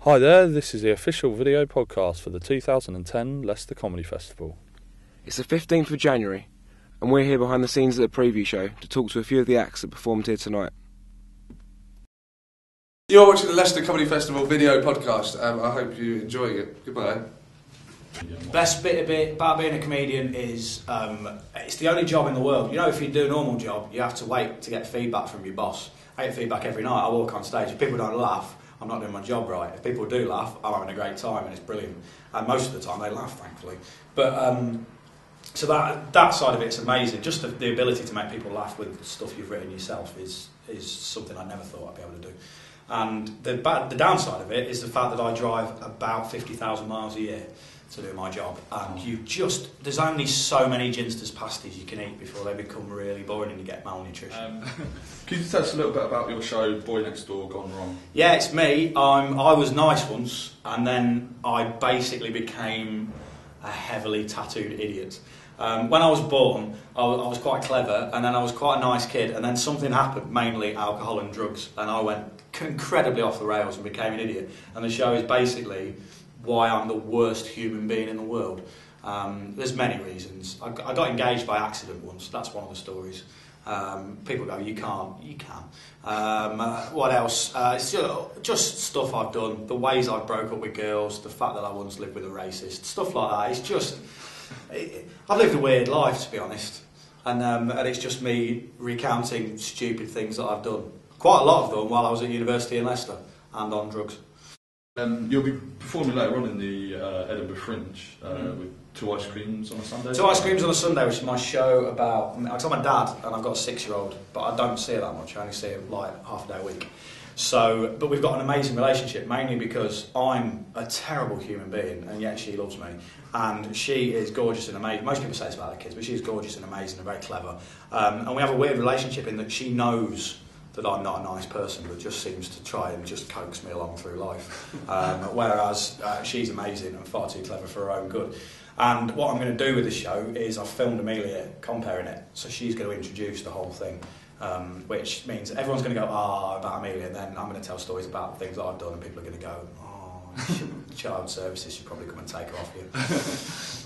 Hi there, this is the official video podcast for the 2010 Leicester Comedy Festival. It's the 15th of January, and we're here behind the scenes at the preview show to talk to a few of the acts that performed here tonight. You're watching the Leicester Comedy Festival video podcast. I hope you're enjoying it. Goodbye. Best bit about being a comedian is it's the only job in the world. You know, if you do a normal job, you have to wait to get feedback from your boss. I get feedback every night. I walk on stage. If people don't laugh, I'm not doing my job right. If people do laugh, I'm having a great time and it's brilliant. And most of the time they laugh, thankfully. But so that side of it's amazing. Just the ability to make people laugh with stuff you've written yourself is something I never thought I'd be able to do. And the downside of it is the fact that I drive about 50,000 miles a year to do my job, and there's only so many Ginsters pasties you can eat before they become really boring and you get malnutrition. Could you tell us a little bit about your show, Boy Next Door Gone Wrong? Yeah, it's me. I was nice once, and then I basically became a heavily tattooed idiot. When I was born, I was quite clever, and then I was quite a nice kid, and then something happened, mainly alcohol and drugs, and I went incredibly off the rails and became an idiot. And the show is basically why I'm the worst human being in the world. There's many reasons. I got engaged by accident once. That's one of the stories. People go, you can't. You can. What else? It's just stuff I've done. The ways I've broke up with girls. The fact that I once lived with a racist. Stuff like that. It's just... I've lived a weird life, to be honest. And it's just me recounting stupid things that I've done. Quite a lot of them while I was at university in Leicester and on drugs. You'll be performing later on in the Edinburgh Fringe with Two Ice Creams on a Sunday. Two Ice Creams on a Sunday, which is my show about... I'm a dad and I've got a 6-year-old, but I don't see her that much. I only see her like half a day a week. So, but we've got an amazing relationship, mainly because I'm a terrible human being and yet she loves me. And she is gorgeous and amazing. Most people say this about their kids, but she's gorgeous and amazing and very clever. And we have a weird relationship in that she knows that I'm not a nice person, but just seems to try and just coax me along through life. Whereas she's amazing and far too clever for her own good. And what I'm going to do with the show is I've filmed Amelia comparing it, so she's going to introduce the whole thing, which means everyone's going to go, about Amelia, and then I'm going to tell stories about things that I've done, and people are going to go, child services should probably come and take her off you.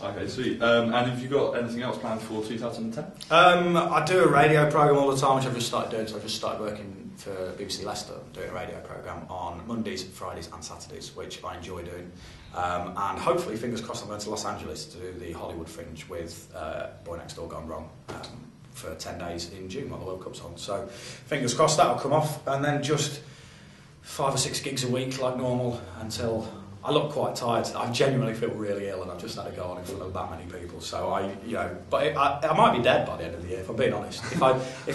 Okay, sweet. And have you got anything else planned for 2010? I do a radio programme all the time, which I've just started doing. So I've just started working for BBC Leicester, doing a radio programme on Mondays, Fridays and Saturdays, which I enjoy doing. And hopefully, fingers crossed, I'm going to Los Angeles to do the Hollywood Fringe with Boy Next Door Gone Wrong for 10 days in June while the World Cup's on. So fingers crossed that'll come off, and then just 5 or 6 gigs a week like normal until I look quite tired. I genuinely feel really ill, and I've just had to go on in front of that many people. So I might be dead by the end of the year, if I'm being honest. If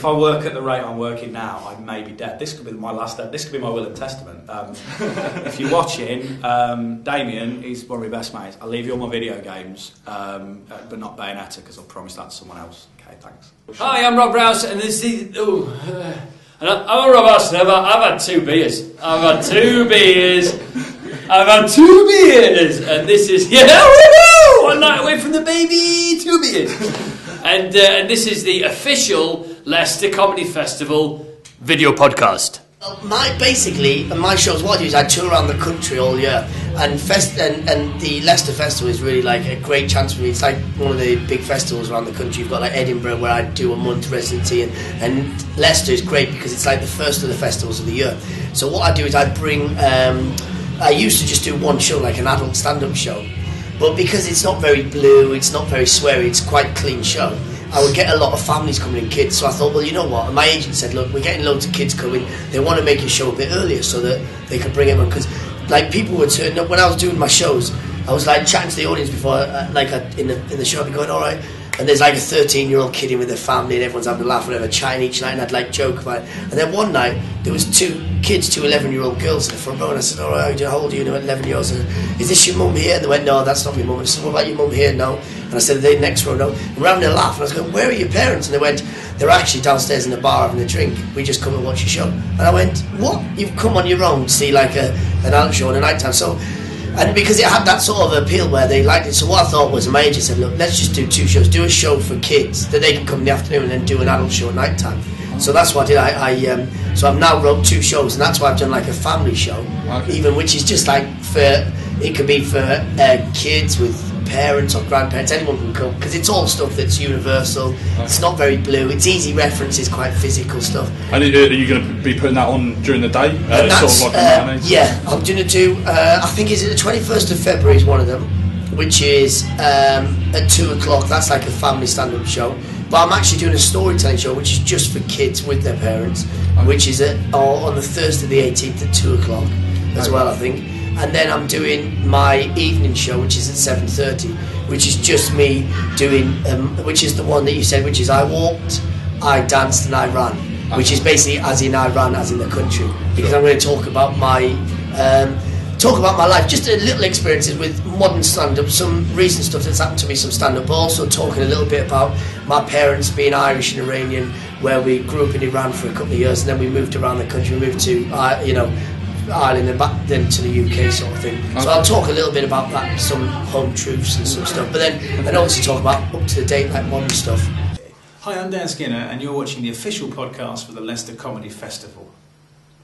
I work at the rate I'm working now, I may be dead. This could be my last day. This could be my will and testament. If you're watching, Damien, he's one of my best mates. I'll leave you all my video games, but not Bayonetta, because I'll promise that to someone else. Okay, thanks. Hi, I'm Rob Rouse, and this is... I'm a Rob Rouse, and I've had 2 beers. I've had 2 beers, and this is, woohoo! 1 night away from the baby, 2 beers. And this is the official Leicester Comedy Festival video podcast. My shows, what I do is I tour around the country all year, and the Leicester Festival is really like a great chance for me. It's like one of the big festivals around the country. You've got like Edinburgh, where I do a month residency, and Leicester is great because it's like the first of the festivals of the year. So what I do is I bring, I used to just do one show, like an adult stand-up show, but because it's not very blue, it's not very sweary, it's quite a clean show, I would get a lot of families coming in, kids. So I thought, well, you know what? And my agent said, look, we're getting loads of kids coming. They want to make a show a bit earlier so that they can bring them on. Because, like, people were turning up when I was doing my shows. I was like chatting to the audience before, in the show, I'd be going, all right. And there's like a 13-year-old kid in with their family, and everyone's having a laugh, whatever, chatting each night, and I'd like joke about it. And then one night there was 2 kids, 2 11-year-old girls in the front row, and I said, all right, how old are you? And they went 11-year-olds. Is this your mum here? And they went, no, that's not my mum. I said, what about your mum here? No. And I said, the next row, no. And we're having a laugh, and I was going, where are your parents? And they went, they're actually downstairs in the bar having a drink. We just come and watch your show. And I went, what? You've come on your own to see like an adult show in the night time. So, and because it had that sort of appeal where they liked it, so what I thought was, my agent said, look, let's just do 2 shows. Do a show for kids that they can come in the afternoon and then do an adult show at night time. So that's what I did. So I've now wrote 2 shows, and that's why I've done like a family show, even, which is just like it could be for kids with parents or grandparents, anyone can come, because it's all stuff that's universal. It's not very blue, it's easy references, quite physical stuff. And are you going to be putting that on during the day? Sort of like a matinee? Yeah, I'm going to do, I think is it the 21st of February is one of them, which is at 2 o'clock. That's like a family stand-up show. But I'm actually doing a storytelling show, which is just for kids with their parents, which is on the Thursday the 18th at 2 o'clock as well, I think. And then I'm doing my evening show, which is at 7:30, which is just me doing, which is the one that you said, which is I walked, I danced and I ran, which is basically as in I ran as in the country, because I'm going to talk about my life, just a little experiences with modern stand-up, some recent stuff that's happened to me, some stand-up, but also talking a little bit about my parents being Irish and Iranian, where we grew up in Iran for a couple of years, and then we moved around the country. We moved to Ireland and back then to the UK sort of thing. So I'll talk a little bit about that, some home truths and some stuff, but then obviously talk about up to the date like modern stuff. Hi, I'm Dan Skinner, and you're watching the official podcast for the Leicester Comedy Festival.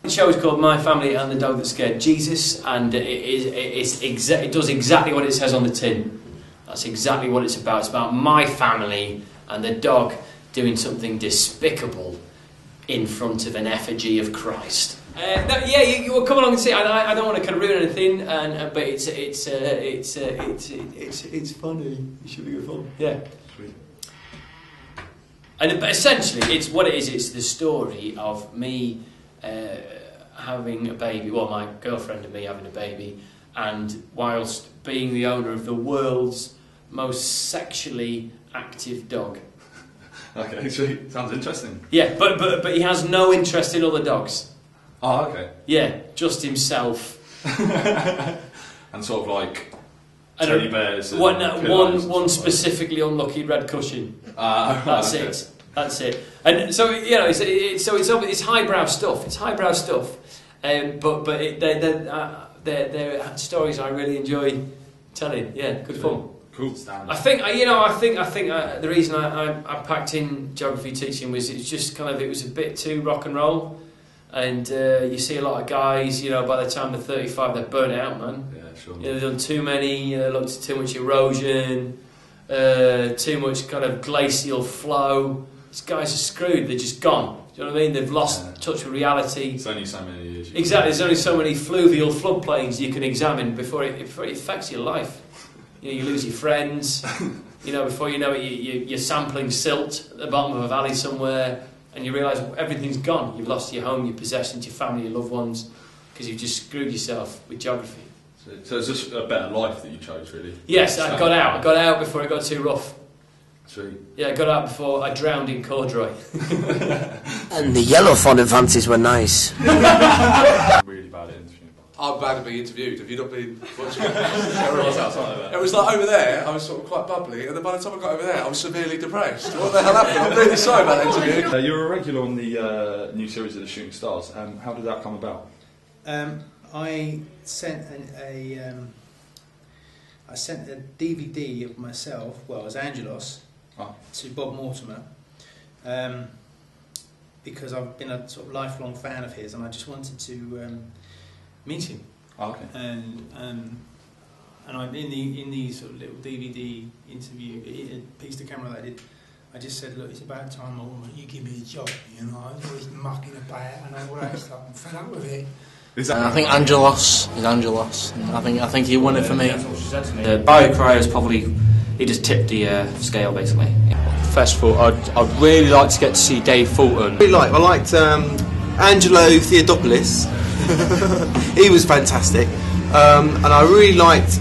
The show is called My Family and the Dog That Scared Jesus, and it does exactly what it says on the tin. That's exactly what it's about. It's about my family and the dog doing something despicable in front of an effigy of Christ. You will come along and see it. I don't want to kind of ruin anything, but it's funny. It should be good fun. Yeah. Sweet. But essentially, it's what it is. It's the story of me having a baby. Well, my girlfriend and me having a baby, and whilst being the owner of the world's most sexually active dog. Okay, sweet. Sounds interesting. Yeah, but he has no interest in other dogs. Oh, okay. Yeah, just himself. And sort of like teddy bears. One specifically unlucky red cushion. That's okay. it. That's it. And so it's highbrow stuff. It's highbrow stuff. But they're stories I really enjoy telling. Yeah, good fun. Cool. I think the reason I packed in geography teaching was it's just kind of, it was a bit too rock and roll, and you see a lot of guys, by the time they're 35 they're burnt out, man. Yeah, sure. They've done too many, looked at too much erosion, too much kind of glacial flow. These guys are screwed. They're just gone. Do you know what I mean? They've lost touch with reality. It's only so many years. Exactly. There's only so many fluvial floodplains you can examine before it affects your life. You lose your friends. Before you know it, you're sampling silt at the bottom of a valley somewhere, and you realise everything's gone. You've lost your home, your possessions, your family, your loved ones, because you've just screwed yourself with geography. So it's just a better life that you chose, really? Yes, I got out. I got out before it got too rough. Sweet. Yeah, I got out before I drowned in corduroy. And the yellow font advances were nice. Really bad at interviewing. I'm glad to be interviewed. Have you not been watching? It was like over there, I was sort of quite bubbly, and then by the time I got over there, I was severely depressed. What the hell happened? I'm really sorry about that interview. You're a regular on the new series of The Shooting Stars. How did that come about? I sent a DVD of myself, as Angelos, to Bob Mortimer, because I've been a sort of lifelong fan of his, and I just wanted to meet him. Okay. And I in the sort of little DVD interview, piece to camera that I did, I just said, look, it's about time you give me a job. I was always mucking about and all that stuff. I'm fed up with it. I think Angelos is Angelos. I think he won it for me. Barry Crier's probably, he just tipped the scale basically. Festival, I'd really like to get to see Dave Fulton. I liked Angelo Theodopoulos. He was fantastic, and I really liked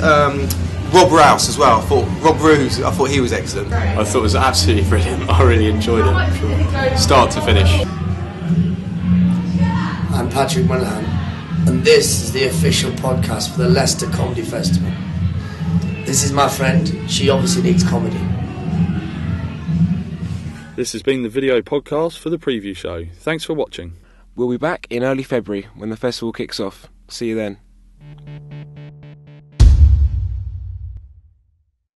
Rob Rouse as well. I thought he was excellent. I thought it was absolutely brilliant. I really enjoyed it, from start to finish. I'm Patrick Monahan, and this is the official podcast for the Leicester Comedy Festival. This is my friend. She obviously needs comedy. This has been the video podcast for the preview show. Thanks for watching. We'll be back in early February when the festival kicks off. See you then.